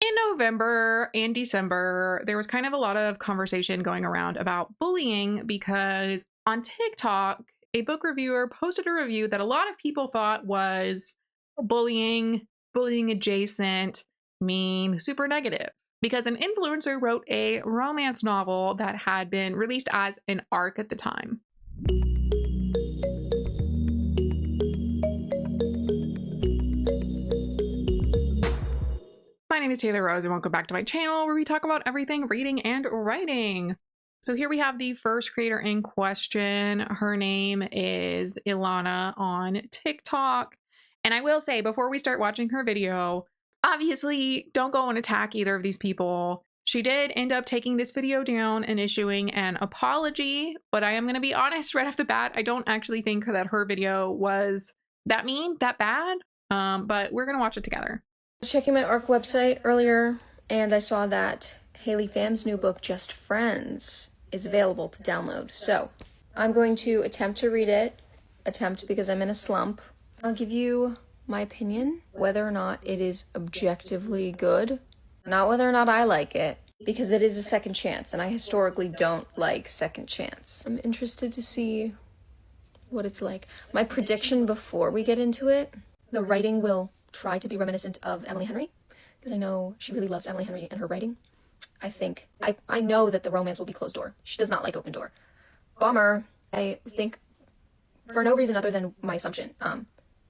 In November and December, there was kind of a lot of conversation going around about bullying because on TikTok, a book reviewer posted a review that a lot of people thought was bullying, bullying adjacent, mean, super negative. Because an influencer wrote a romance novel that had been released as an ARC at the time. My name is Taylor Rose and welcome back to my channel where we talk about everything reading and writing. So here we have the first creator in question. Her name is Elana on TikTok. And I will say before we start watching her video, obviously don't go and attack either of these people. She did end up taking this video down and issuing an apology, but I am going to be honest right off the bat, I don't actually think that her video was that mean, that bad, but we're going to watch it together. I was checking my ARC website earlier, and I saw that Haley Pham's new book, Just Friends, is available to download. So I'm going to attempt to read it. Attempt because I'm in a slump. I'll give you my opinion, whether or not it is objectively good, not whether or not I like it, because it is a second chance, and I historically don't like second chance. I'm interested to see what it's like. My prediction before we get into it, the writing will try to be reminiscent of Emily Henry, because I know she really loves Emily Henry and her writing. I know that the romance will be closed door. She does not like open door. Bummer. I think, for no reason other than my assumption,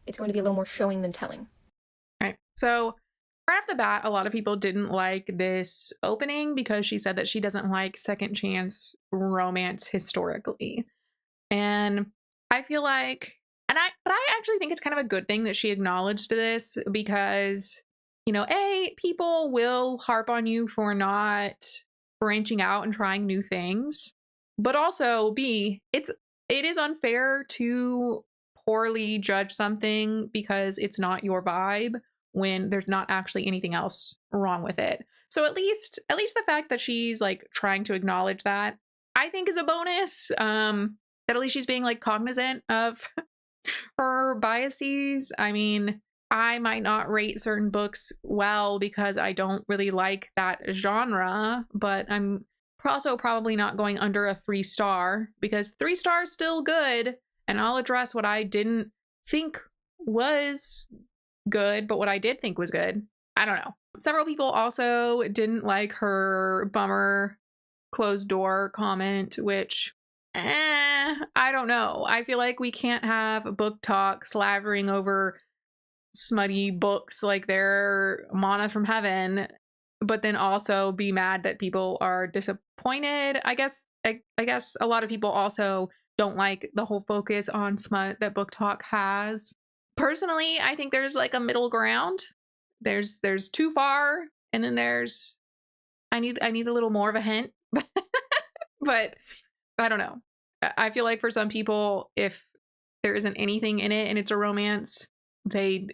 it's going to be a little more showing than telling. Right. So right off the bat, a lot of people didn't like this opening because she said that she doesn't like second chance romance historically. And I feel like, but I actually think it's kind of a good thing that she acknowledged this because, you know, A, people will harp on you for not branching out and trying new things, but also B, it is unfair to poorly judge something because it's not your vibe when there's not actually anything else wrong with it. So at least the fact that she's like trying to acknowledge that, I think is a bonus. That at least she's being like cognizant of her biases. I mean, I might not rate certain books well because I don't really like that genre, but I'm also probably not going under a 3-star because 3 stars still good, and I'll address what I didn't think was good, but what I did think was good. I don't know. Several people also didn't like her bummer closed door comment, which I don't know. I feel like we can't have book talk slavering over smutty books like they're manna from heaven, but then also be mad that people are disappointed. I guess a lot of people also don't like the whole focus on smut that book talk has. Personally, I think there's like a middle ground. There's too far, and then there's I need a little more of a hint. But I don't know. I feel like for some people, if there isn't anything in it and it's a romance, they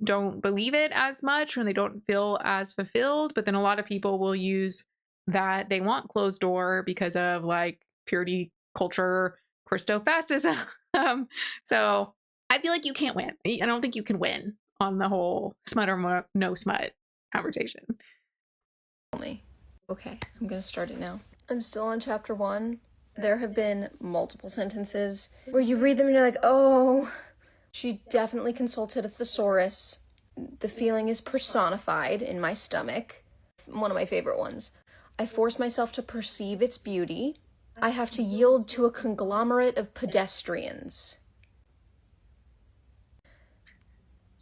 don't believe it as much and they don't feel as fulfilled. But then a lot of people will use that they want closed door because of like purity culture, Christofascism. So I feel like you can't win. I don't think you can win on the whole smut or no smut conversation. Okay, I'm gonna start it now. I'm still on chapter 1. There have been multiple sentences where you read them and you're like, oh, she definitely consulted a thesaurus. The feeling is personified in my stomach. One of my favorite ones. I force myself to perceive its beauty. I have to yield to a conglomerate of pedestrians.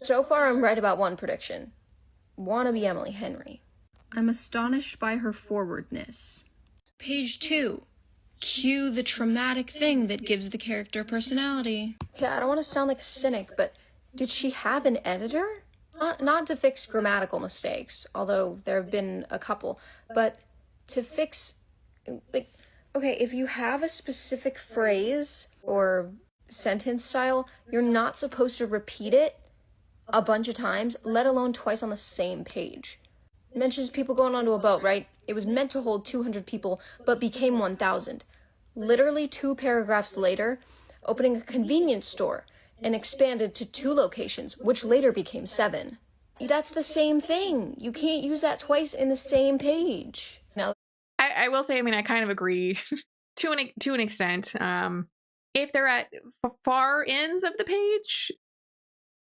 So far, I'm right about one prediction. Wannabe Emily Henry. I'm astonished by her forwardness. Page 2. Cue the traumatic thing that gives the character personality. Okay, I don't want to sound like a cynic, but did she have an editor? Not to fix grammatical mistakes, although there have been a couple, but to fix, like, okay, if you have a specific phrase or sentence style, you're not supposed to repeat it a bunch of times, let alone twice on the same page. It mentions people going onto a boat, right? It was meant to hold 200 people, but became 1,000. Literally 2 paragraphs later, opening a convenience store and expanded to 2 locations, which later became 7. That's the same thing. You can't use that twice in the same page. No. I will say, I mean, I kind of agree to an extent. If they're at far ends of the page,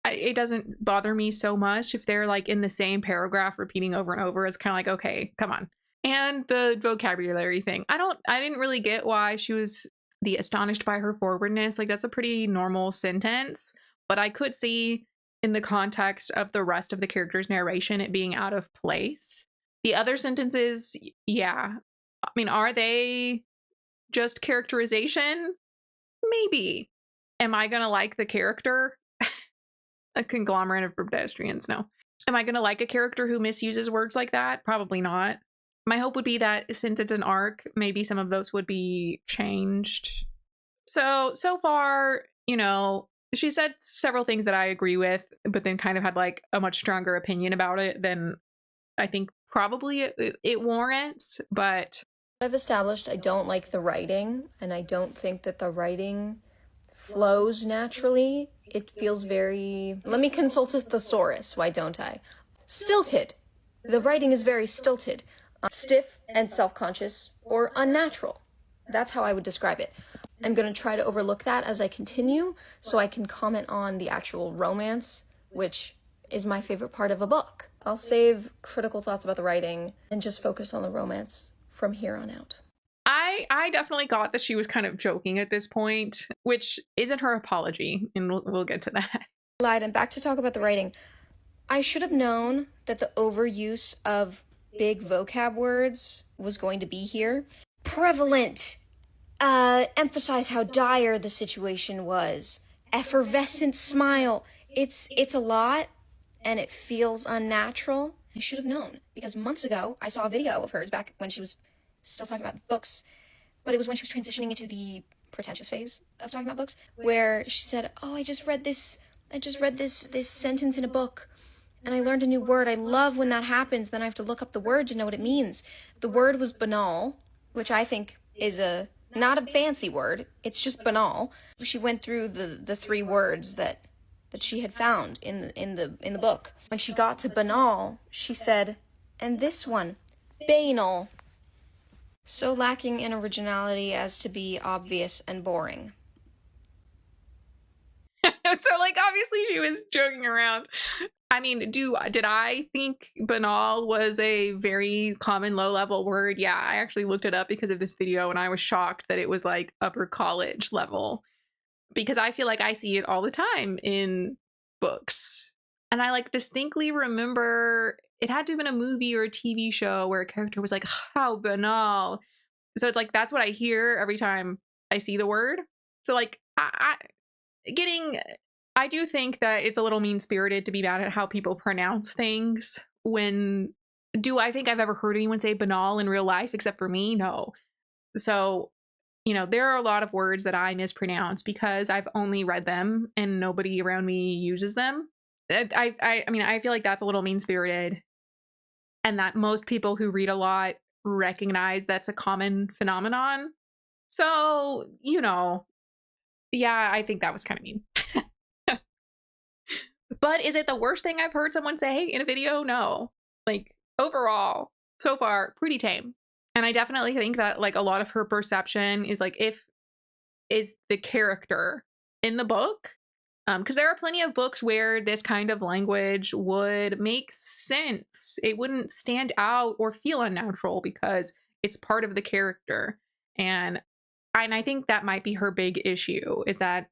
it doesn't bother me so much. If they're like in the same paragraph repeating over and over, it's kind of like, okay, come on. And the vocabulary thing, I didn't really get why she was the astonished by her forwardness. Like, that's a pretty normal sentence, but I could see in the context of the rest of the character's narration it being out of place. The other sentences, yeah. I mean, are they just characterization? Maybe. Am I gonna like the character? A conglomerate of pedestrians, no. Am I gonna like a character who misuses words like that? Probably not. My hope would be that since it's an arc, maybe some of those would be changed. So far, you know, she said several things that I agree with, but then kind of had like a much stronger opinion about it than I think probably it warrants. But I've established I don't like the writing, and I don't think that the writing flows naturally. It feels very... Let me consult a thesaurus, why don't I? Stilted. The writing is very stilted. Stiff and self-conscious, or unnatural. That's how I would describe it. I'm going to try to overlook that as I continue, so I can comment on the actual romance, which is my favorite part of a book. I'll save critical thoughts about the writing and just focus on the romance from here on out. I definitely got that she was kind of joking at this point, which isn't her apology, and we'll get to that. Lied, and back to talk about the writing. I should have known that the overuse of big vocab words was going to be here. Prevalent. Emphasize how dire the situation was. Effervescent smile. It's a lot, and it feels unnatural. I should have known, because months ago, I saw a video of hers back when she was still talking about books, but it was when she was transitioning into the pretentious phase of talking about books, where she said, oh, I just read this sentence in a book, and I learned a new word. I love when that happens. Then I have to look up the word to know what it means. The word was banal, which I think is not a fancy word. It's just banal. She went through the three words that she had found in the book. When she got to banal, she said, and this one, banal. So lacking in originality as to be obvious and boring. So, like, obviously she was joking around. I mean, did I think banal was a very common low-level word? Yeah, I actually looked it up because of this video, and I was shocked that it was like upper college level, because I feel like I see it all the time in books. And I like distinctly remember it had to have been a movie or a TV show where a character was like, how banal. So it's like, that's what I hear every time I see the word. So like, I do think that it's a little mean-spirited to be mad at how people pronounce things. Do I think I've ever heard anyone say banal in real life except for me? No. So, you know, there are a lot of words that I mispronounce because I've only read them and nobody around me uses them. I mean, I feel like that's a little mean-spirited, and that most people who read a lot recognize that's a common phenomenon. So, you know, yeah, I think that was kind of mean. But is it the worst thing I've heard someone say in a video? No. Like, overall, so far, pretty tame. And I definitely think that, like, a lot of her perception is, like, is the character in the book. Because there are plenty of books where this kind of language would make sense. It wouldn't stand out or feel unnatural because it's part of the character. And I think that might be her big issue, is that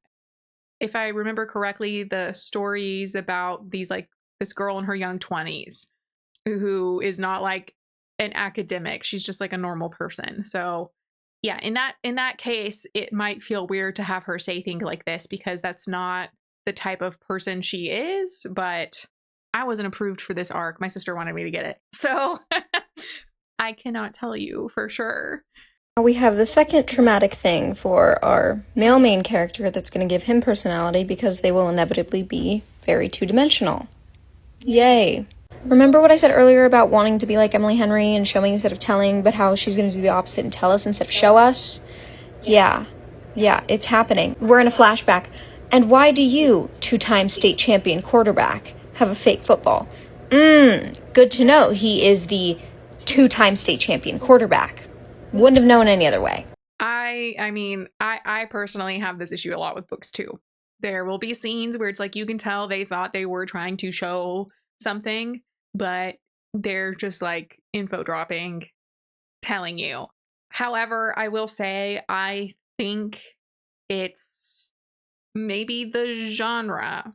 if I remember correctly, the stories about this girl in her young 20s who is not like an academic, she's just like a normal person. So yeah, in that case, it might feel weird to have her say things like this because that's not the type of person she is. But I wasn't approved for this arc. My sister wanted me to get it, so I cannot tell you for sure. We have the second traumatic thing for our male main character that's going to give him personality, because they will inevitably be very two-dimensional. Yay. Remember what I said earlier about wanting to be like Emily Henry and showing instead of telling, but how she's going to do the opposite and tell us instead of show us? Yeah, it's happening. We're in a flashback. And why do you, two-time state champion quarterback, have a fake football? Good to know. He is the 2-time state champion quarterback. Wouldn't have known any other way. I mean, I personally have this issue a lot with books too. There will be scenes where it's like you can tell they thought they were trying to show something, but they're just like info dropping, telling you. However, I will say I think it's maybe the genre,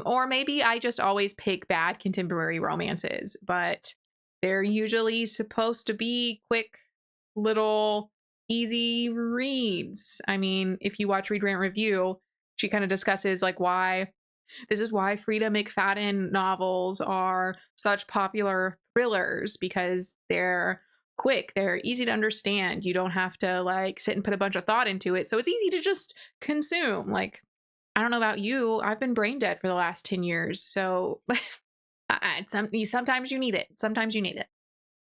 or maybe I just always pick bad contemporary romances, but they're usually supposed to be quick little easy reads. I mean, if you watch Read Rant Review, she kind of discusses like why this is why Frida McFadden novels are such popular thrillers, because they're quick, they're easy to understand. You don't have to like sit and put a bunch of thought into it. So it's easy to just consume. Like, I don't know about you, I've been brain dead for the last 10 years. So sometimes you need it. Sometimes you need it.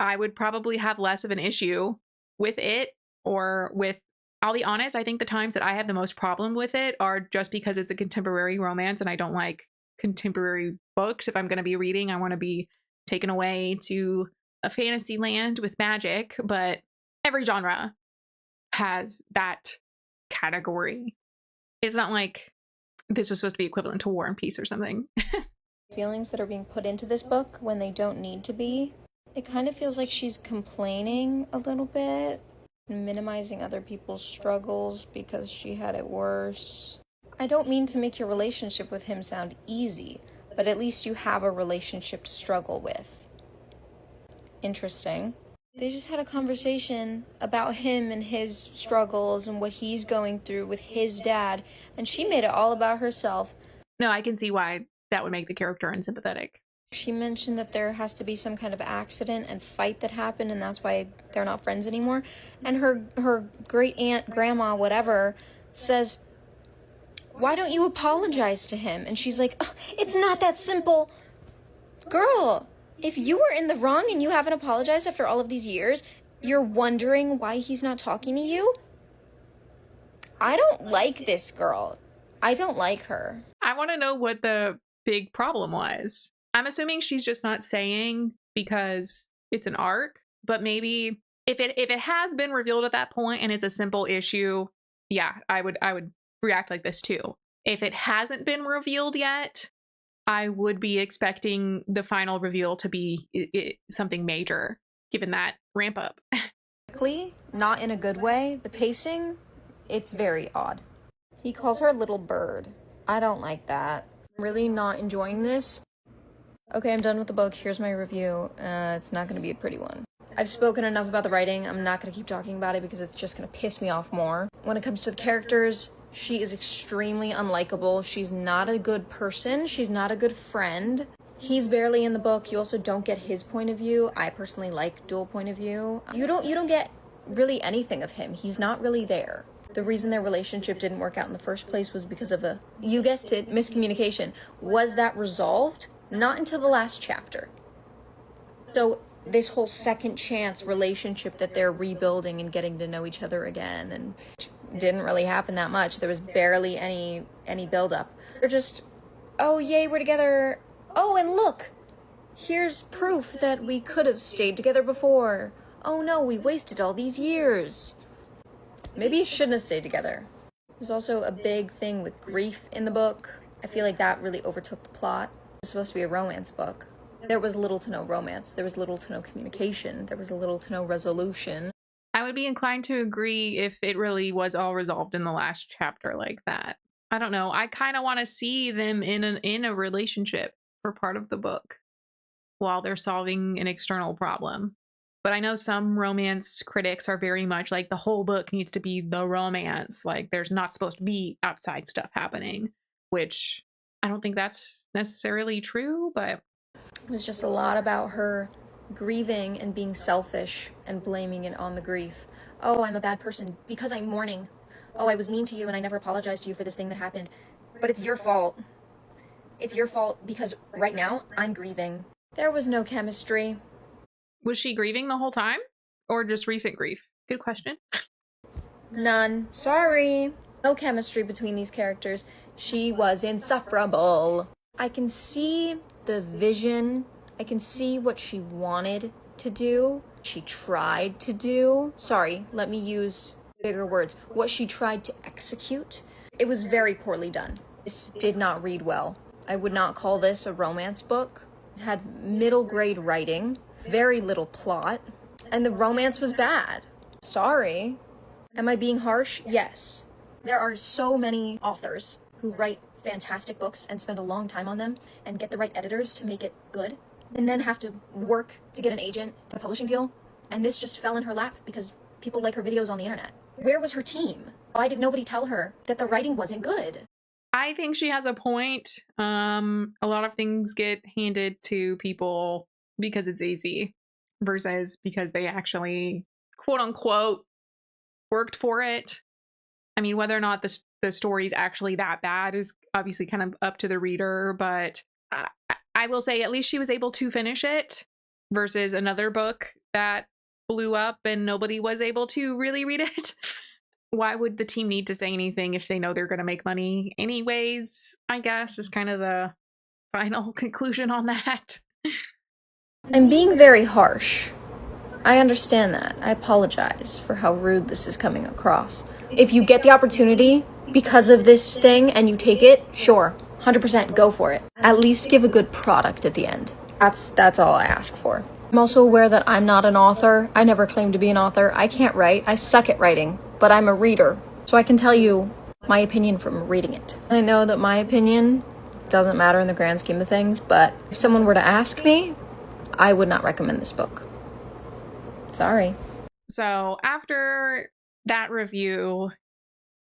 I would probably have less of an issue with it, or with, I'll be honest, I think the times that I have the most problem with it are just because it's a contemporary romance and I don't like contemporary books. If I'm going to be reading, I want to be taken away to a fantasy land with magic, but every genre has that category. It's not like this was supposed to be equivalent to War and Peace or something. Feelings that are being put into this book when they don't need to be. It kind of feels like she's complaining a little bit, minimizing other people's struggles because she had it worse. I don't mean to make your relationship with him sound easy, but at least you have a relationship to struggle with. Interesting. They just had a conversation about him and his struggles and what he's going through with his dad, and she made it all about herself. No, I can see why that would make the character unsympathetic. She mentioned that there has to be some kind of accident and fight that happened, and that's why they're not friends anymore. And her great aunt, grandma, whatever, says, "Why don't you apologize to him?" And she's like, "Oh, it's not that simple." Girl, if you were in the wrong and you haven't apologized after all of these years, you're wondering why he's not talking to you? I don't like this girl. I don't like her. I want to know what the big problem was. I'm assuming she's just not saying because it's an arc, but maybe if it has been revealed at that point and it's a simple issue, yeah, I would react like this too. If it hasn't been revealed yet, I would be expecting the final reveal to be something major, given that ramp up. Not in a good way. The pacing, it's very odd. He calls her little bird. I don't like that. I'm really not enjoying this. Okay, I'm done with the book. Here's my review. It's not going to be a pretty one. I've spoken enough about the writing. I'm not going to keep talking about it because it's just going to piss me off more. When it comes to the characters, she is extremely unlikable. She's not a good person. She's not a good friend. He's barely in the book. You also don't get his point of view. I personally like dual point of view. You don't get really anything of him. He's not really there. The reason their relationship didn't work out in the first place was because of you guessed it, miscommunication. Was that resolved? Not until the last chapter. So this whole second chance relationship that they're rebuilding and getting to know each other again, and didn't really happen that much. There was barely any build-up. They're just, oh yay, we're together. Oh, and look, here's proof that we could have stayed together before. Oh no, we wasted all these years. Maybe you shouldn't have stayed together. There's also a big thing with grief in the book. I feel like that really overtook the plot. It's supposed to be a romance book. There was little to no romance. There was little to no communication. There was little to no resolution. I would be inclined to agree if it really was all resolved in the last chapter like that. I don't know. I kind of want to see them in a relationship for part of the book while they're solving an external problem. But I know some romance critics are very much like the whole book needs to be the romance. Like there's not supposed to be outside stuff happening, which I don't think that's necessarily true, but it was just a lot about her grieving and being selfish and blaming it on the grief. Oh, I'm a bad person because I'm mourning. Oh, I was mean to you and I never apologized to you for this thing that happened. But it's your fault. It's your fault because right now I'm grieving. There was no chemistry. Was she grieving the whole time? Or just recent grief? Good question. None. Sorry. No chemistry between these characters. She was insufferable. I can see the vision I can see what she wanted to do, she tried to do. Sorry, let me use bigger words. What she tried to execute. It was very poorly done. This did not read well. I would not call this a romance book. It had middle grade writing, very little plot, and the romance was bad. Sorry. Am I being harsh? Yes. There are so many authors who write fantastic books and spend a long time on them and get the right editors to make it good, and then have to work to get an agent and a publishing deal. And this just fell in her lap because people like her videos on the internet. Where was her team? Why did nobody tell her that the writing wasn't good? I think she has a point. A lot of things get handed to people because it's easy versus because they actually, quote unquote, worked for it. I mean, whether or not the story's actually that bad is obviously kind of up to the reader, but I will say at least she was able to finish it versus another book that blew up and nobody was able to really read it. Why would the team need to say anything if they know they're going to make money anyways? I guess is kind of the final conclusion on that. I'm being very harsh. I understand that. I apologize for how rude this is coming across. If you get the opportunity because of this thing and you take it, sure, 100% go for it. At least give a good product at the end. That's all I ask for. I'm also aware that I'm not an author. I never claimed to be an author. I can't write. I suck at writing, but I'm a reader. So I can tell you my opinion from reading it. I know that my opinion doesn't matter in the grand scheme of things, but if someone were to ask me, I would not recommend this book. Sorry. So after that review,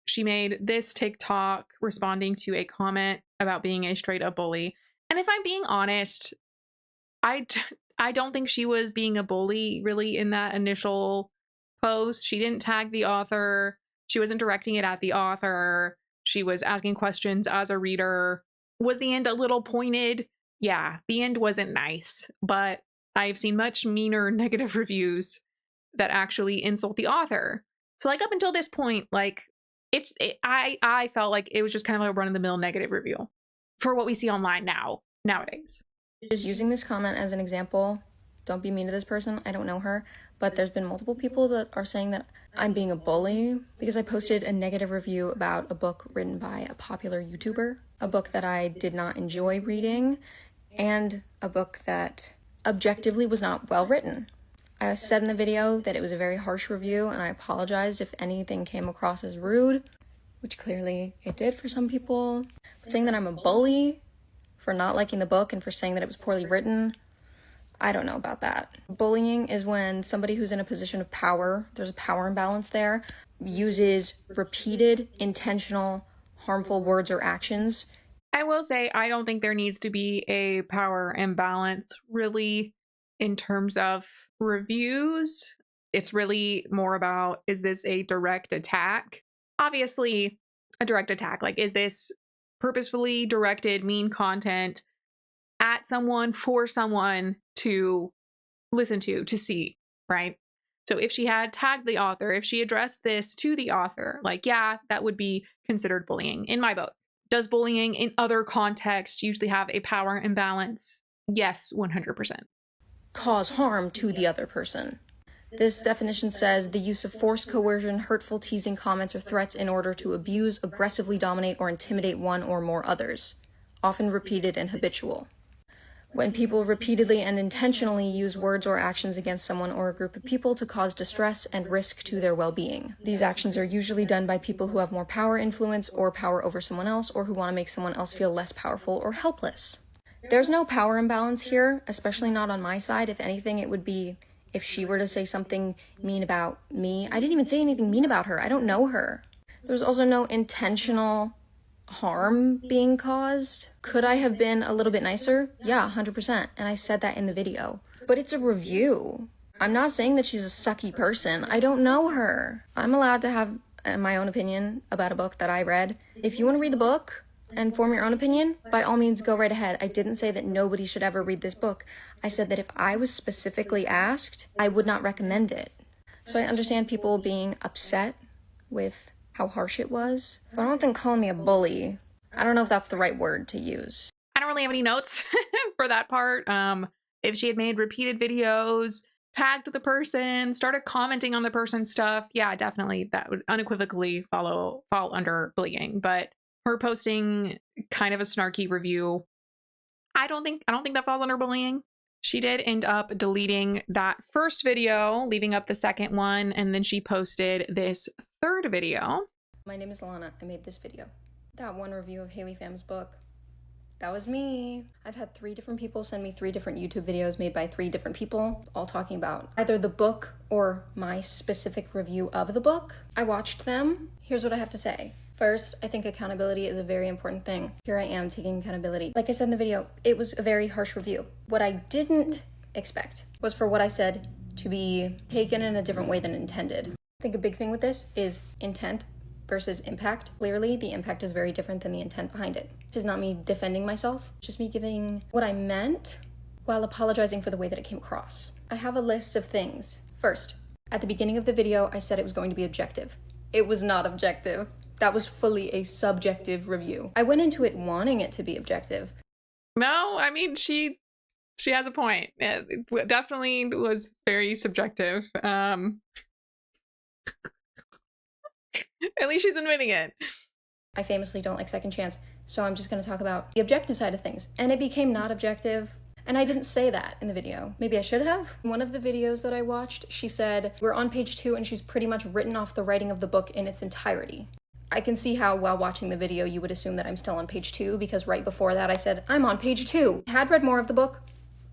she made this TikTok responding to a comment about being a straight up bully. And if I'm being honest, I don't think she was being a bully really in that initial post. She didn't tag the author. She wasn't directing it at the author. She was asking questions as a reader. Was the end a little pointed? Yeah, the end wasn't nice, but I've seen much meaner negative reviews that actually insult the author. So like up until this point, like I felt like it was just kind of a run of the mill negative review for what we see online nowadays. Just using this comment as an example, don't be mean to this person. I don't know her, but there's been multiple people that are saying that I'm being a bully because I posted a negative review about a book written by a popular YouTuber, a book that I did not enjoy reading, and a book that objectively was not well written. I said in the video that it was a very harsh review, and I apologized if anything came across as rude, which clearly it did for some people. But saying that I'm a bully for not liking the book and for saying that it was poorly written, I don't know about that. Bullying is when somebody who's in a position of power, there's a power imbalance there, uses repeated, intentional, harmful words or actions. I will say I don't think there needs to be a power imbalance really in terms of reviews. It's really more about, is this a direct attack? Obviously, a direct attack. Like, is this purposefully directed mean content at someone for someone to listen to see, right? So if she had tagged the author, if she addressed this to the author, like, yeah, that would be considered bullying in my book. Does bullying in other contexts usually have a power imbalance? Yes, 100%. Cause harm to the other person. This definition says the use of force, coercion, hurtful, teasing comments, or threats in order to abuse, aggressively dominate, or intimidate one or more others, often repeated and habitual. When people repeatedly and intentionally use words or actions against someone or a group of people to cause distress and risk to their well-being. These actions are usually done by people who have more power, influence, or power over someone else, or who want to make someone else feel less powerful or helpless. There's no power imbalance here, especially not on my side. If anything, it would be if she were to say something mean about me. I didn't even say anything mean about her. I don't know her. There's also no intentional harm being caused. Could I have been a little bit nicer? Yeah, 100%. And I said that in the video. But it's a review. I'm not saying that she's a sucky person. I don't know her. I'm allowed to have my own opinion about a book that I read. If you want to read the book and form your own opinion, by all means, go right ahead. I didn't say that nobody should ever read this book. I said that if I was specifically asked, I would not recommend it. So I understand people being upset with how harsh it was, but I don't think calling me a bully, I don't know if that's the right word to use. I don't really have any notes for that part. if she had made repeated videos, tagged the person, started commenting on the person's stuff, yeah, definitely that would unequivocally fall under bullying. But her posting kind of a snarky review, I don't think that falls under bullying. She did end up deleting that first video, leaving up the second one, and then she posted this third video. My name is Elana. I made this video. That one review of Haley Pham's book, that was me. I've had 3 different people send me 3 different YouTube videos made by 3 different people, all talking about either the book or my specific review of the book. I watched them. Here's what I have to say. First, I think accountability is a very important thing. Here I am taking accountability. Like I said in the video, it was a very harsh review. What I didn't expect was for what I said to be taken in a different way than intended. I think a big thing with this is intent versus impact. Clearly, the impact is very different than the intent behind it. This is not me defending myself, just me giving what I meant while apologizing for the way that it came across. I have a list of things. First, at the beginning of the video, I said it was going to be objective. It was not objective. That was fully a subjective review. I went into it wanting it to be objective. No, I mean, she has a point. It definitely was very subjective. At least she's admitting it. I famously don't like second chance, so I'm just going to talk about the objective side of things. And it became not objective, and I didn't say that in the video. Maybe I should have. In one of the videos that I watched, she said, we're on page 2, and she's pretty much written off the writing of the book in its entirety. I can see how, while watching the video, you would assume that I'm still on page 2, because right before that I said, I'm on page 2. I had read more of the book.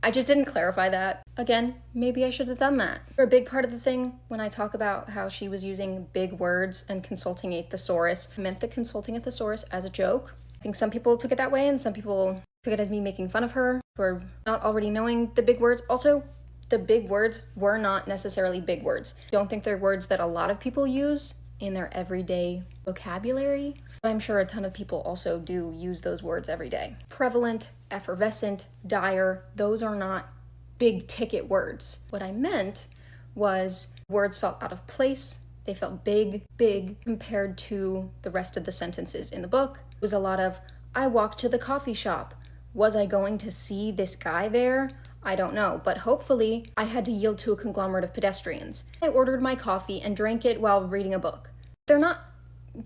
I just didn't clarify that. Again, maybe I should have done that. For a big part of the thing, when I talk about how she was using big words and consulting a thesaurus, I meant the consulting a thesaurus as a joke. I think some people took it that way, and some people took it as me making fun of her for not already knowing the big words. Also, the big words were not necessarily big words. Don't think they're words that a lot of people use in their everyday vocabulary, but I'm sure a ton of people also do use those words every day. Prevalent, effervescent, dire, those are not big ticket words. What I meant was words felt out of place. They felt big compared to the rest of the sentences in the book. It was a lot of, I walked to the coffee shop. Was I going to see this guy there? I don't know, but hopefully I had to yield to a conglomerate of pedestrians. I ordered my coffee and drank it while reading a book. They're not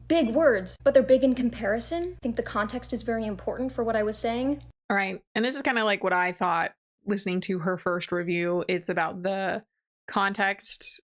big words, but they're big in comparison. I think the context is very important for what I was saying. All right, and this is kind of like what I thought listening to her first review. It's about the context,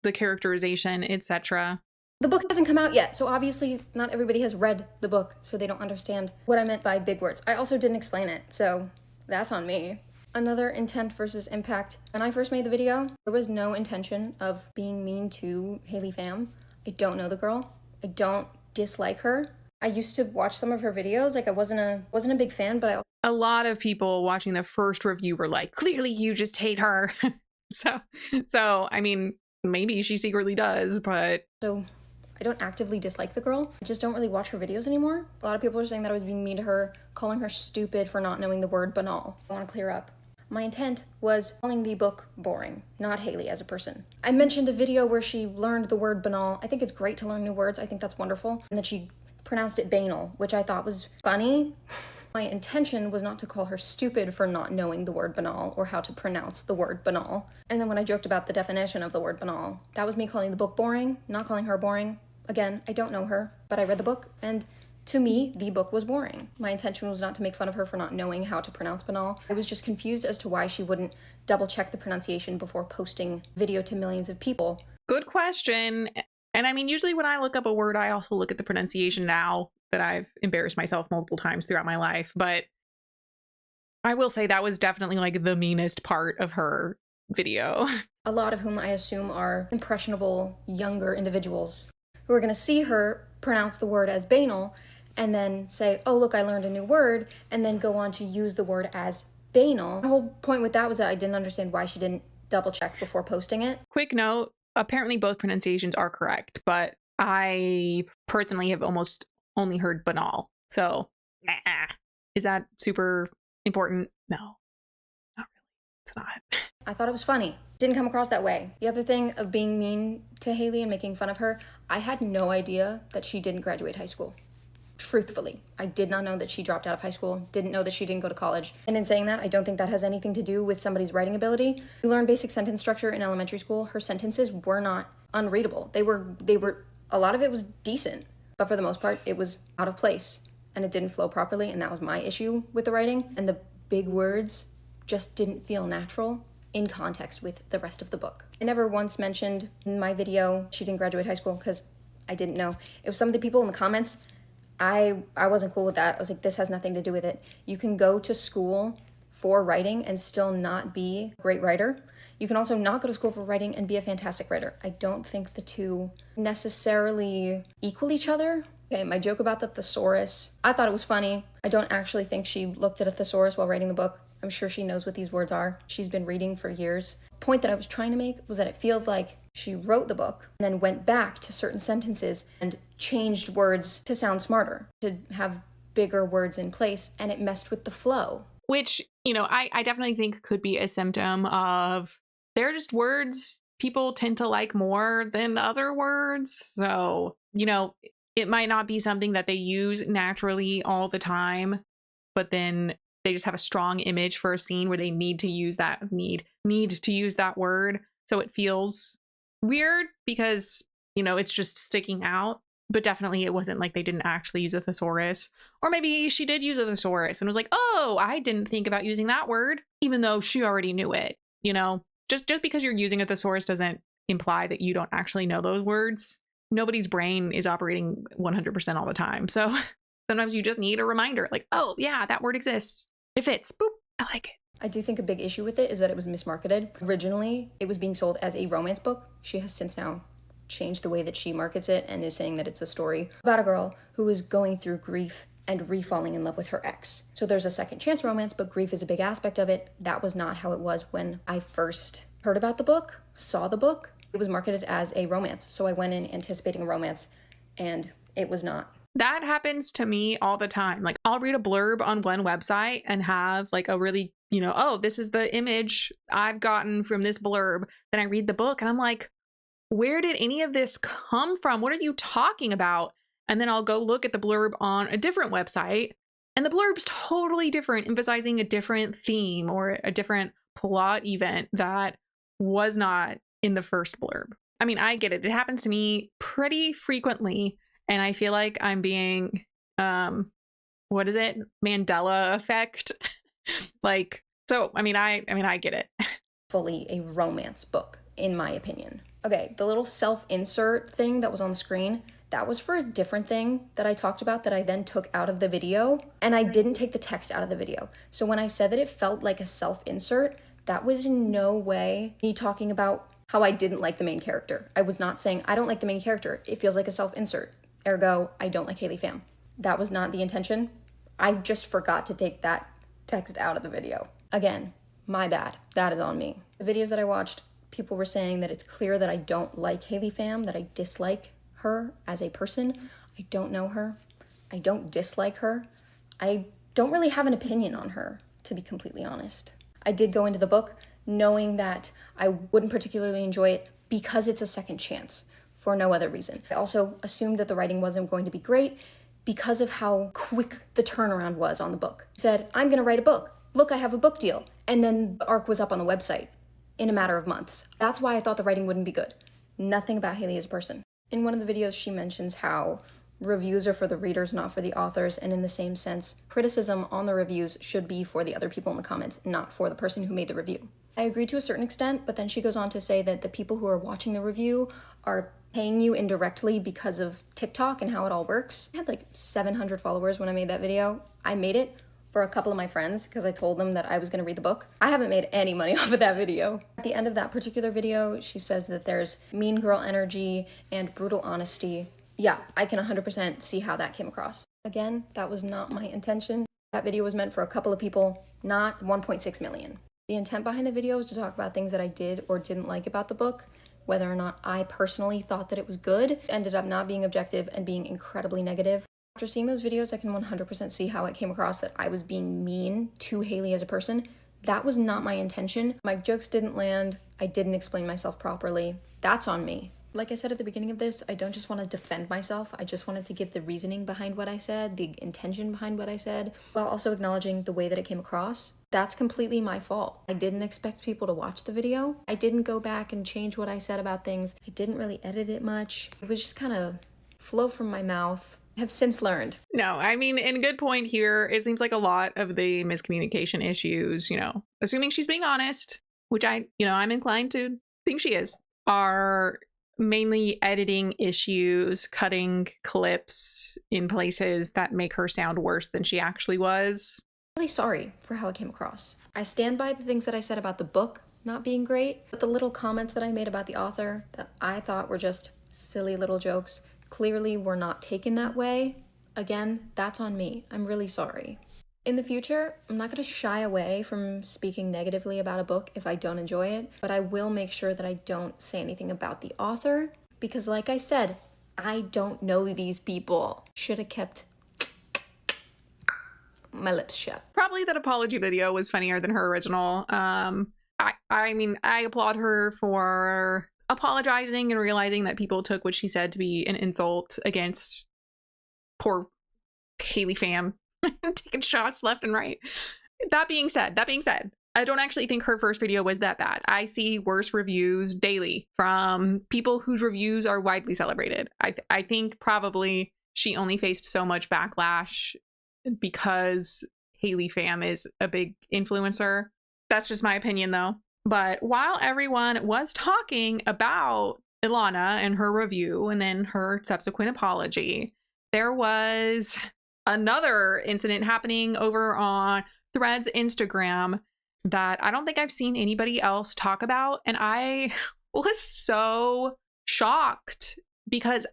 the characterization, etc. The book hasn't come out yet, so obviously not everybody has read the book, so they don't understand what I meant by big words. I also didn't explain it, so that's on me. Another intent versus impact. When I first made the video, there was no intention of being mean to Haley Pham. I don't know the girl. I don't dislike her. I used to watch some of her videos. Like, I wasn't a big fan, but a lot of people watching the first review were like, clearly you just hate her. so I mean, maybe she secretly does, but so I don't actively dislike the girl. I just don't really watch her videos anymore. A lot of people are saying that I was being mean to her, calling her stupid for not knowing the word banal. I want to clear up. My intent was calling the book boring, not Haley as a person. I mentioned a video where she learned the word banal. I think it's great to learn new words. I think that's wonderful. And that she pronounced it banal, which I thought was funny. My intention was not to call her stupid for not knowing the word banal or how to pronounce the word banal. And then when I joked about the definition of the word banal, that was me calling the book boring, not calling her boring. Again, I don't know her, but I read the book, and to me, the book was boring. My intention was not to make fun of her for not knowing how to pronounce banal. I was just confused as to why she wouldn't double check the pronunciation before posting video to millions of people. Good question. And I mean, usually when I look up a word, I also look at the pronunciation now that I've embarrassed myself multiple times throughout my life. But I will say that was definitely like the meanest part of her video. A lot of whom I assume are impressionable, younger individuals who are going to see her pronounce the word as banal and then say, oh, look, I learned a new word, and then go on to use the word as banal. The whole point with that was that I didn't understand why she didn't double check before posting it. Quick note, apparently both pronunciations are correct, but I personally have almost only heard banal. So, is that super important? No, not really. It's not. I thought it was funny. Didn't come across that way. The other thing of being mean to Haley and making fun of her, I had no idea that she didn't graduate high school. Truthfully, I did not know that she dropped out of high school, didn't know that she didn't go to college. And in saying that, I don't think that has anything to do with somebody's writing ability. You learn basic sentence structure in elementary school. Her sentences were not unreadable. They were, a lot of it was decent, but for the most part, it was out of place and it didn't flow properly. And that was my issue with the writing. And the big words just didn't feel natural in context with the rest of the book. I never once mentioned in my video she didn't graduate high school because I didn't know. It was some of the people in the comments, I wasn't cool with that. I was like, this has nothing to do with it. You can go to school for writing and still not be a great writer. You can also not go to school for writing and be a fantastic writer. I don't think the two necessarily equal each other. Okay, my joke about the thesaurus, I thought it was funny. I don't actually think she looked at a thesaurus while writing the book. I'm sure she knows what these words are. She's been reading for years. The point that I was trying to make was that it feels like she wrote the book and then went back to certain sentences and changed words to sound smarter, to have bigger words in place, and it messed with the flow. Which, I definitely think could be a symptom of they're just words people tend to like more than other words. So, it might not be something that they use naturally all the time, but then they just have a strong image for a scene where they need to use that need to use that word. So it feels weird because, it's just sticking out. But definitely it wasn't like they didn't actually use a thesaurus. Or maybe she did use a thesaurus and was like, oh, I didn't think about using that word, even though she already knew it. Just because you're using a thesaurus doesn't imply that you don't actually know those words. Nobody's brain is operating 100% all the time. So sometimes you just need a reminder, like, oh yeah, that word exists. It fits. Boop. I like it. I do think a big issue with it is that it was mismarketed. Originally, it was being sold as a romance book. She has since now changed the way that she markets it and is saying that it's a story about a girl who is going through grief and re-falling in love with her ex. So there's a second chance romance, but grief is a big aspect of it. That was not how it was when I first heard about the book, saw the book. It was marketed as a romance. So I went in anticipating a romance and it was not. That happens to me all the time. Like I'll read a blurb on one website and have like a really, oh, this is the image I've gotten from this blurb. Then I read the book and I'm like, where did any of this come from? What are you talking about? And then I'll go look at the blurb on a different website and the blurb's totally different, emphasizing a different theme or a different plot event that was not in the first blurb. I mean, I get it. It happens to me pretty frequently. And I feel like I'm being, what is it? Mandela effect. I get it. Fully a romance book, in my opinion. Okay, the little self-insert thing that was on the screen, that was for a different thing that I talked about that I then took out of the video, and I didn't take the text out of the video. So when I said that it felt like a self-insert, that was in no way me talking about how I didn't like the main character. I was not saying, I don't like the main character. It feels like a self-insert. Ergo, I don't like Haley Pham. That was not the intention. I just forgot to take that text out of the video. Again, my bad. That is on me. The videos that I watched, people were saying that it's clear that I don't like Haley Pham, that I dislike her as a person. I don't know her. I don't dislike her. I don't really have an opinion on her, to be completely honest. I did go into the book knowing that I wouldn't particularly enjoy it because it's a second chance. For no other reason. I also assumed that the writing wasn't going to be great because of how quick the turnaround was on the book. I said, I'm gonna write a book. Look, I have a book deal. And then the arc was up on the website in a matter of months. That's why I thought the writing wouldn't be good. Nothing about Haley as a person. In one of the videos, she mentions how reviews are for the readers, not for the authors. And in the same sense, criticism on the reviews should be for the other people in the comments, not for the person who made the review. I agree to a certain extent, but then she goes on to say that the people who are watching the review are paying you indirectly because of TikTok and how it all works. I had like 700 followers when I made that video. I made it for a couple of my friends because I told them that I was going to read the book. I haven't made any money off of that video. At the end of that particular video, she says that there's mean girl energy and brutal honesty. Yeah, I can 100% see how that came across. Again, that was not my intention. That video was meant for a couple of people, not 1.6 million. The intent behind the video was to talk about things that I did or didn't like about the book. Whether or not I personally thought that it was good, ended up not being objective and being incredibly negative. After seeing those videos, I can 100% see how it came across that I was being mean to Haley as a person. That was not my intention. My jokes didn't land. I didn't explain myself properly. That's on me. Like I said at the beginning of this, I don't just want to defend myself. I just wanted to give the reasoning behind what I said, the intention behind what I said, while also acknowledging the way that it came across. That's completely my fault. I didn't expect people to watch the video. I didn't go back and change what I said about things. I didn't really edit it much. It was just kind of flow from my mouth. I have since learned. No, I mean, and good point here. It seems like a lot of the miscommunication issues, assuming she's being honest, which I'm inclined to think she is, are mainly editing issues, cutting clips in places that make her sound worse than she actually was. I'm really sorry for how it came across. I stand by the things that I said about the book not being great, but the little comments that I made about the author that I thought were just silly little jokes clearly were not taken that way. Again, that's on me. I'm really sorry. In the future, I'm not going to shy away from speaking negatively about a book if I don't enjoy it, but I will make sure that I don't say anything about the author because, like I said, I don't know these people. Should have kept my lips shut. Probably that apology video was funnier than her original. I mean, I applaud her for apologizing and realizing that people took what she said to be an insult against poor Haley fam. Taking shots left and right. That being said, I don't actually think her first video was that bad. I see worse reviews daily from people whose reviews are widely celebrated. I think probably she only faced so much backlash because Haley fam is a big influencer. That's just my opinion though. But while everyone was talking about Elana and her review and then her subsequent apology, there was another incident happening over on Threads Instagram that I don't think I've seen anybody else talk about. And I was so shocked because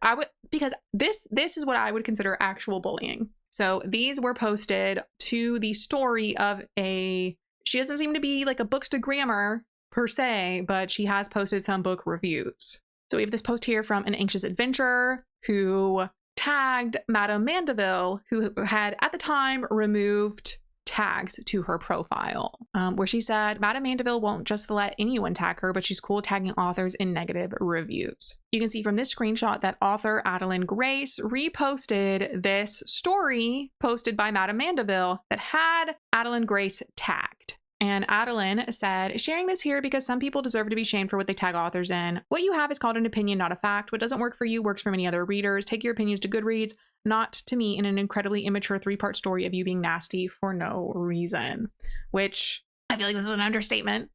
this is what I would consider actual bullying. So these were posted to the story of she doesn't seem to be like a bookstagrammer per se, but she has posted some book reviews. So we have this post here from An Anxious Adventurer who tagged Madame Mandeville, who had at the time removed tags to her profile, where she said Madame Mandeville won't just let anyone tag her, but she's cool tagging authors in negative reviews. You can see from this screenshot that author Adeline Grace reposted this story posted by Madame Mandeville that had Adeline Grace tagged. And Adeline said, sharing this here because some people deserve to be shamed for what they tag authors in. What you have is called an opinion, not a fact. What doesn't work for you works for many other readers. Take your opinions to Goodreads, not to me in an incredibly immature 3-part story of you being nasty for no reason. Which I feel like this is an understatement.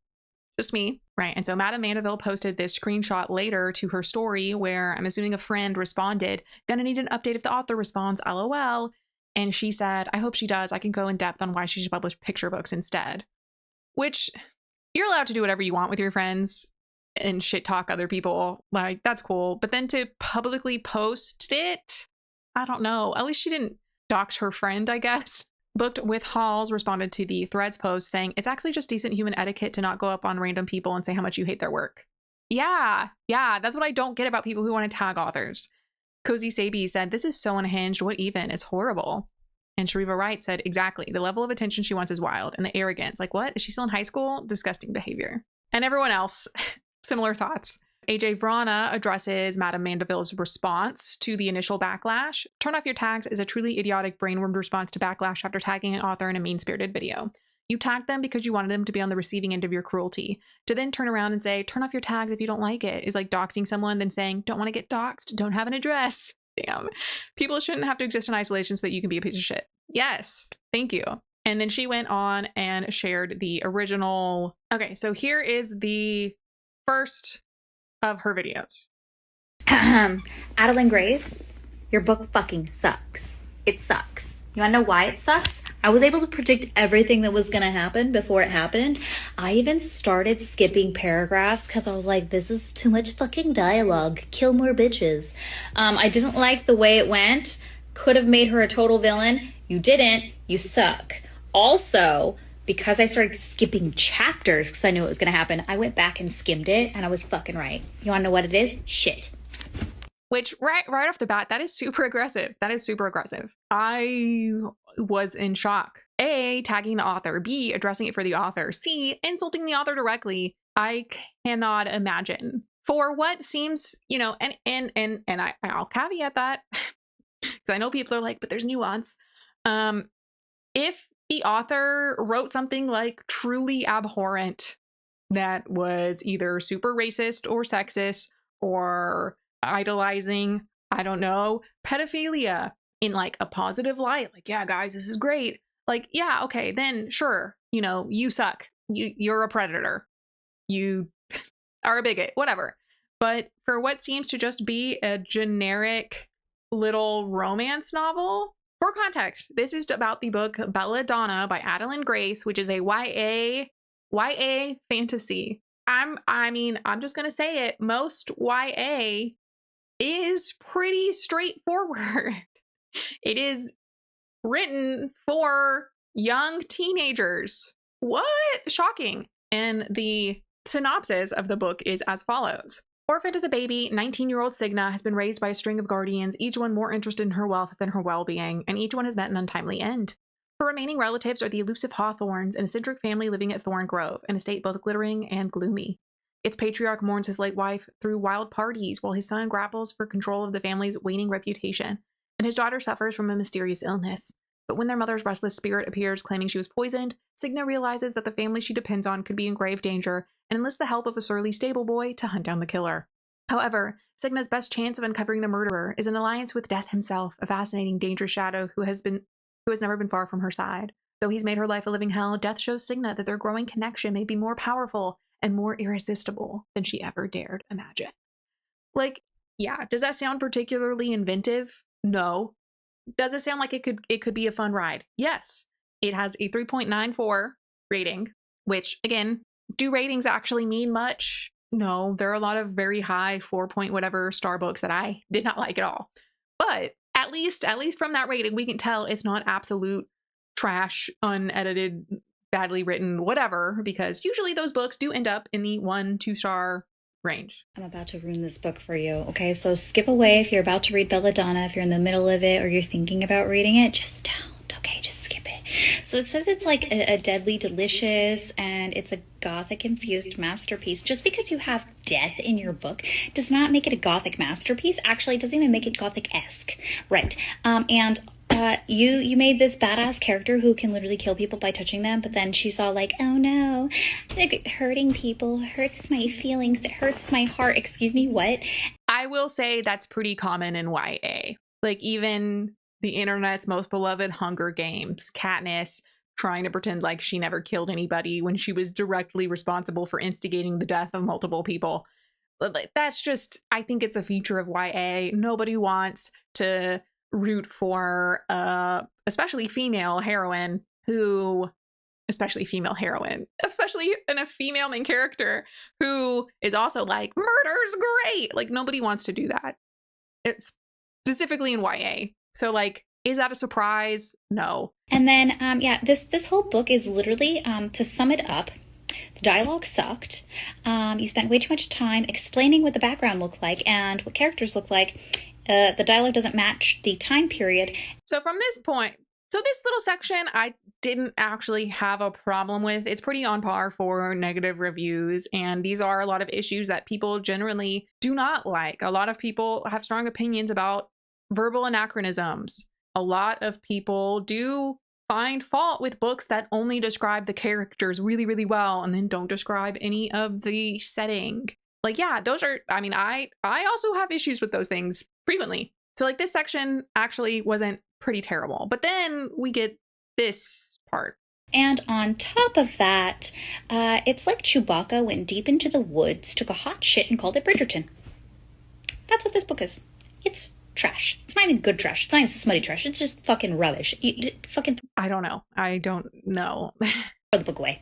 Just me. Right. And so Madame Mandeville posted this screenshot later to her story where I'm assuming a friend responded, gonna need an update if the author responds, LOL. And she said, I hope she does. I can go in depth on why she should publish picture books instead. Which, you're allowed to do whatever you want with your friends and shit talk other people. Like, that's cool. But then to publicly post it, I don't know. At least she didn't dox her friend, I guess. Booked with Halls responded to the Threads post saying, it's actually just decent human etiquette to not go up on random people and say how much you hate their work. Yeah, that's what I don't get about people who want to tag authors. Cozy Sabi said, this is so unhinged. What even? It's horrible. And Shariva Wright said, exactly. The level of attention she wants is wild. And the arrogance. Like, what? Is she still in high school? Disgusting behavior. And everyone else, similar thoughts. AJ Vrana addresses Madame Mandeville's response to the initial backlash. Turn off your tags is a truly idiotic brainwormed response to backlash after tagging an author in a mean-spirited video. You tagged them because you wanted them to be on the receiving end of your cruelty. To then turn around and say, turn off your tags if you don't like it, is like doxing someone, then saying, don't want to get doxed, don't have an address. Damn. People shouldn't have to exist in isolation so that you can be a piece of shit. Yes. Thank you. And then she went on and shared the original. Okay, so here is the first of her videos. Adeline Grace, your book fucking sucks. It sucks. You wanna know why it sucks? I was able to predict everything that was gonna happen before it happened. I even started skipping paragraphs because I was like, this is too much fucking dialogue. Kill more bitches. I didn't like the way it went. Could have made her a total villain. You didn't. You suck. Also, because I started skipping chapters because I knew it was gonna happen, I went back and skimmed it and I was fucking right. You wanna know what it is? Shit. Which right off the bat, that is super aggressive. That is super aggressive. I was in shock. A, tagging the author. B, addressing it for the author. C, insulting the author directly. I cannot imagine for what seems, I'll caveat that because I know people are like, but there's nuance. If the author wrote something like truly abhorrent that was either super racist or sexist or idolizing, I don't know, pedophilia in like a positive light, like, yeah, guys, this is great. Like, yeah, okay, then sure, you suck. You're a predator. You are a bigot, whatever. But for what seems to just be a generic little romance novel, for context, this is about the book Belladonna by Adeline Grace, which is a YA fantasy. I'm just gonna say it. Most YA is pretty straightforward. It is written for young teenagers. What? Shocking. And the synopsis of the book is as follows. Orphaned as a baby, 19-year-old Signa has been raised by a string of guardians, each one more interested in her wealth than her well-being, and each one has met an untimely end. Her remaining relatives are the elusive Hawthorns, an eccentric family living at Thorn Grove, an estate both glittering and gloomy. Its patriarch mourns his late wife through wild parties, while his son grapples for control of the family's waning reputation, and his daughter suffers from a mysterious illness. But when their mother's restless spirit appears claiming she was poisoned, Signa realizes that the family she depends on could be in grave danger and enlists the help of a surly stable boy to hunt down the killer. However, Signa's best chance of uncovering the murderer is an alliance with Death himself, a fascinating, dangerous shadow who has never been far from her side. Though he's made her life a living hell, Death shows Signa that their growing connection may be more powerful and more irresistible than she ever dared imagine. Like, yeah, does that sound particularly inventive? No. Does it sound like it could be a fun ride? Yes. It has a 3.94 rating, which, again, do ratings actually mean much? No, there are a lot of very high 4 point whatever star books that I did not like at all. But at least from that rating, we can tell it's not absolute trash, unedited, badly written, whatever, because usually those books do end up in the 1-2 star range. I'm about to ruin this book for you, okay? So skip away if you're about to read Belladonna, if you're in the middle of it or you're thinking about reading it, just don't, okay? Just skip it. So it says it's like a deadly delicious and it's a gothic-infused masterpiece. Just because you have death in your book does not make it a gothic masterpiece. Actually, it doesn't even make it gothic-esque. Right. You made this badass character who can literally kill people by touching them, but then she's all like, oh no, like, hurting people hurts my feelings, it hurts my heart. Excuse me, what? I will say that's pretty common in YA. Like, even the internet's most beloved Hunger Games, Katniss trying to pretend like she never killed anybody when she was directly responsible for instigating the death of multiple people. That's just, I think it's a feature of YA. Nobody wants to root for especially female heroine, especially in a female main character who is also like, murder's great. Like, nobody wants to do that. It's specifically in YA. So, like, is that a surprise? No. And then, this whole book is literally, to sum it up, the dialogue sucked. You spent way too much time explaining what the background looked like and what characters look like. The dialogue doesn't match the time period. So from this point, this little section I didn't actually have a problem with. It's pretty on par for negative reviews, and these are a lot of issues that people generally do not like. A lot of people have strong opinions about verbal anachronisms. A lot of people do find fault with books that only describe the characters really, really well and then don't describe any of the setting. Like, yeah, those are, I also have issues with those things frequently. So, like, this section actually wasn't pretty terrible. But then we get this part. And on top of that, it's like Chewbacca went deep into the woods, took a hot shit, and called it Bridgerton. That's what this book is. It's trash. It's not even good trash. It's not even smutty trash. It's just fucking rubbish. I don't know. Throw the book away.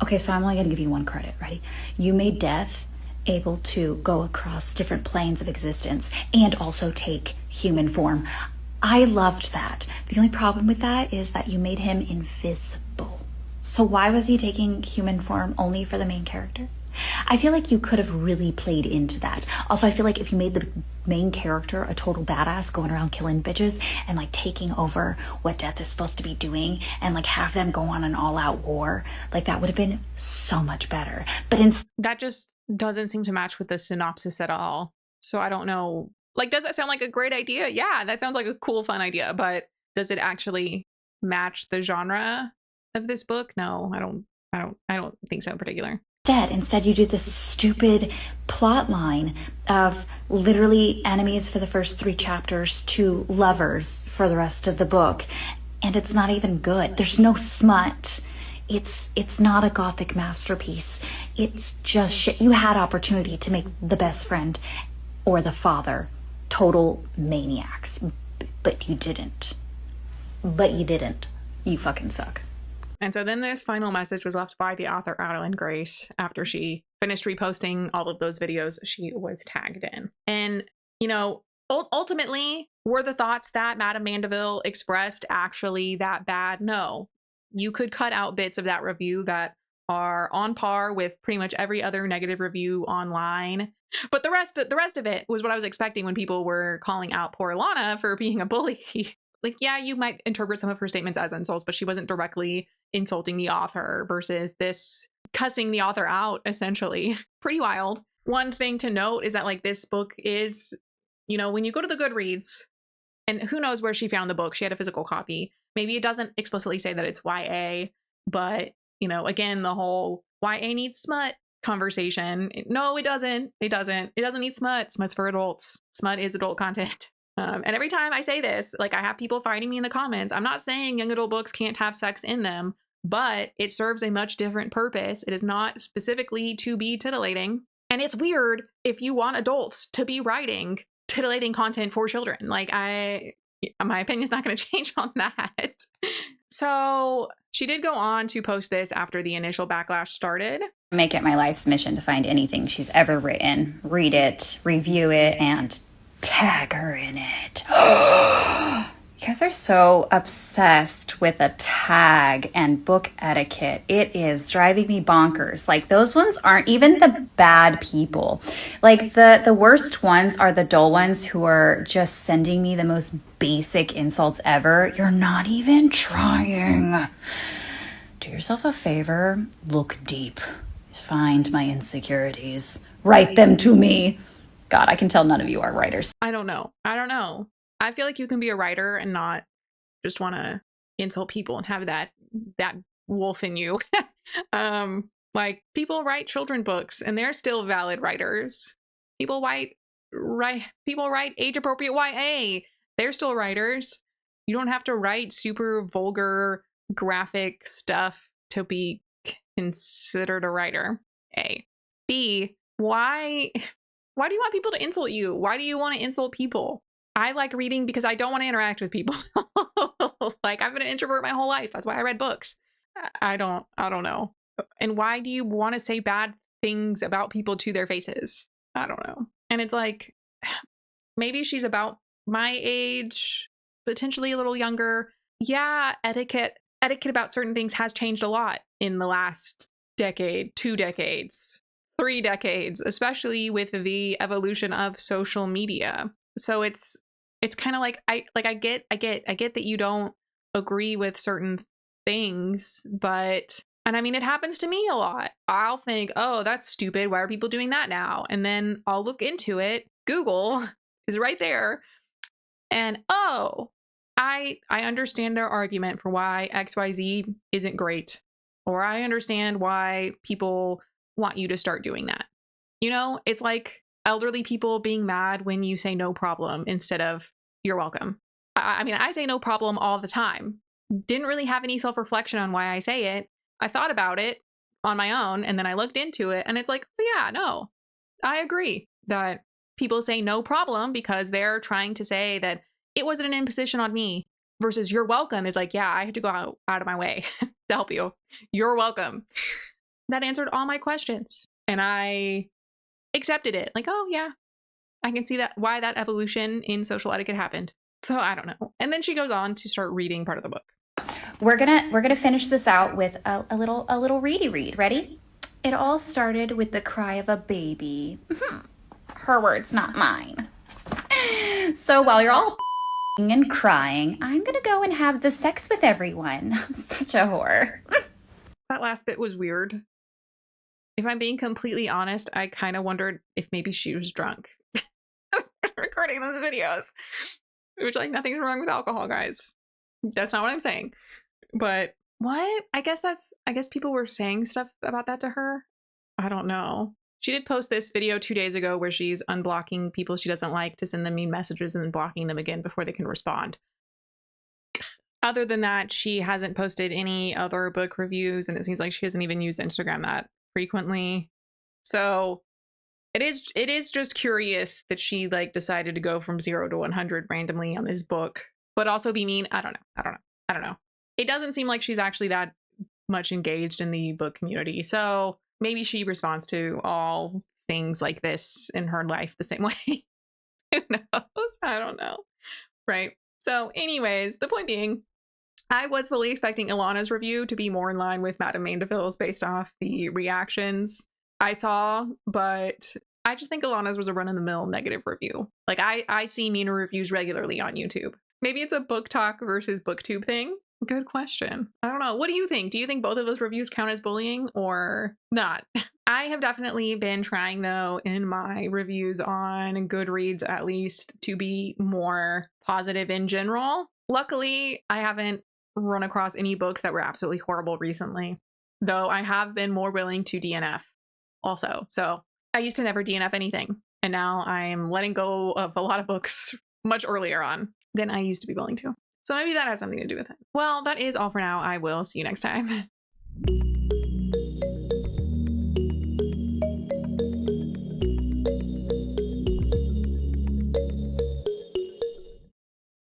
Okay, so I'm only going to give you one credit. Ready? You made Death able to go across different planes of existence and also take human form. I loved that. The only problem with that is that you made him invisible. So why was he taking human form only for the main character? I feel like you could have really played into that. Also, I feel like if you made the main character a total badass going around killing bitches and like taking over what Death is supposed to be doing and like have them go on an all-out war, like that would have been so much better. But that just doesn't seem to match with the synopsis at all. So I don't know. Like, does that sound like a great idea? Yeah, that sounds like a cool, fun idea. But does it actually match the genre of this book? No, I don't think so in particular. Instead, you do this stupid plot line of literally enemies for the first 3 chapters to lovers for the rest of the book. And it's not even good. There's no smut. It's not a gothic masterpiece. It's just shit. You had opportunity to make the best friend or the father total maniacs, but you didn't. You fucking suck. And so then this final message was left by the author Adeline Grace after she finished reposting all of those videos she was tagged in. And, you know, ultimately, were the thoughts that Madame Mandeville expressed actually that bad? No. You could cut out bits of that review that are on par with pretty much every other negative review online. But the rest of it was what I was expecting when people were calling out poor Elana for being a bully. Like, yeah, you might interpret some of her statements as insults, but she wasn't directly insulting the author versus this cussing the author out, essentially. Pretty wild. One thing to note is that, like, this book is, you know, when you go to the Goodreads, and who knows where she found the book, she had a physical copy. Maybe it doesn't explicitly say that it's YA, but, you know, again, the whole YA needs smut conversation. No, it doesn't. It doesn't need smut. Smut's for adults. Smut is adult content. And every time I say this, like, I have people fighting me in the comments. I'm not saying young adult books can't have sex in them, but it serves a much different purpose. It is not specifically to be titillating. And it's weird if you want adults to be writing titillating content for children. Like, my opinion's not going to change on that. So she did go on to post this after the initial backlash started. Make it my life's mission to find anything she's ever written, read it, review it, and tag her in it. You guys are so obsessed with a tag and book etiquette. It is driving me bonkers. Like, those ones aren't even the bad people. Like, the worst ones are the dull ones who are just sending me the most basic insults ever. You're not even trying. Do yourself a favor. Look deep. Find my insecurities. Write them to me. God, I can tell none of you are writers. I don't know. I feel like you can be a writer and not just want to insult people and have that wolf in you. Like, people write children books and they're still valid writers. People write age appropriate YA. They're still writers. You don't have to write super vulgar graphic stuff to be considered a writer. A. B. Why do you want people to insult you? Why do you want to insult people? I like reading because I don't want to interact with people. Like, I've been an introvert my whole life. That's why I read books. I don't know. And why do you want to say bad things about people to their faces? I don't know. And it's like, maybe she's about my age, potentially a little younger. Yeah, etiquette about certain things has changed a lot in the last decade, 2 decades, 3 decades, especially with the evolution of social media. So it's kind of like I get that you don't agree with certain things, but, and I mean, it happens to me a lot. I'll think, oh, that's stupid. Why are people doing that now? And then I'll look into it. Google is right there. And oh, I understand their argument for why XYZ isn't great. Or I understand why people want you to start doing that. You know, it's like elderly people being mad when you say no problem instead of you're welcome. I mean, I say no problem all the time. Didn't really have any self-reflection on why I say it. I thought about it on my own and then I looked into it and it's like, oh yeah, no, I agree that people say no problem because they're trying to say that it wasn't an imposition on me, versus you're welcome is like, yeah, I had to go out of my way to help you. You're welcome. That answered all my questions and I accepted it. Like, oh yeah, I can see that why that evolution in social etiquette happened. So I don't know. And then she goes on to start reading part of the book. We're gonna finish this out with a little ready read. Ready? It all started with the cry of a baby. Her words, not mine. So while you're all and crying, I'm gonna go and have the sex with everyone. I'm such a whore. That last bit was weird. If I'm being completely honest, I kind of wondered if maybe she was drunk recording those videos. Which, like, nothing's wrong with alcohol, guys. That's not what I'm saying. But what? I guess people were saying stuff about that to her. I don't know. She did post this video 2 days ago where she's unblocking people she doesn't like to send them mean messages and then blocking them again before they can respond. Other than that, she hasn't posted any other book reviews, and it seems like she doesn't even use Instagram that frequently. So it is just curious that she like decided to go from 0 to 100 randomly on this book, but also be mean. I don't know. It doesn't seem like she's actually that much engaged in the book community. So maybe she responds to all things like this in her life the same way. Who knows? I don't know. Right. So anyways, the point being, I was fully expecting Elana's review to be more in line with Madame Mandeville's based off the reactions I saw, but I just think Elana's was a run-of-the-mill negative review. Like, I see meaner reviews regularly on YouTube. Maybe it's a book talk versus booktube thing. Good question. I don't know. What do you think? Do you think both of those reviews count as bullying or not? I have definitely been trying, though, in my reviews on Goodreads, at least, to be more positive in general. Luckily, I haven't run across any books that were absolutely horrible recently, though I have been more willing to DNF also. So I used to never DNF anything, and now I'm letting go of a lot of books much earlier on than I used to be willing to. So maybe that has something to do with it. Well, that is all for now. I will see you next time.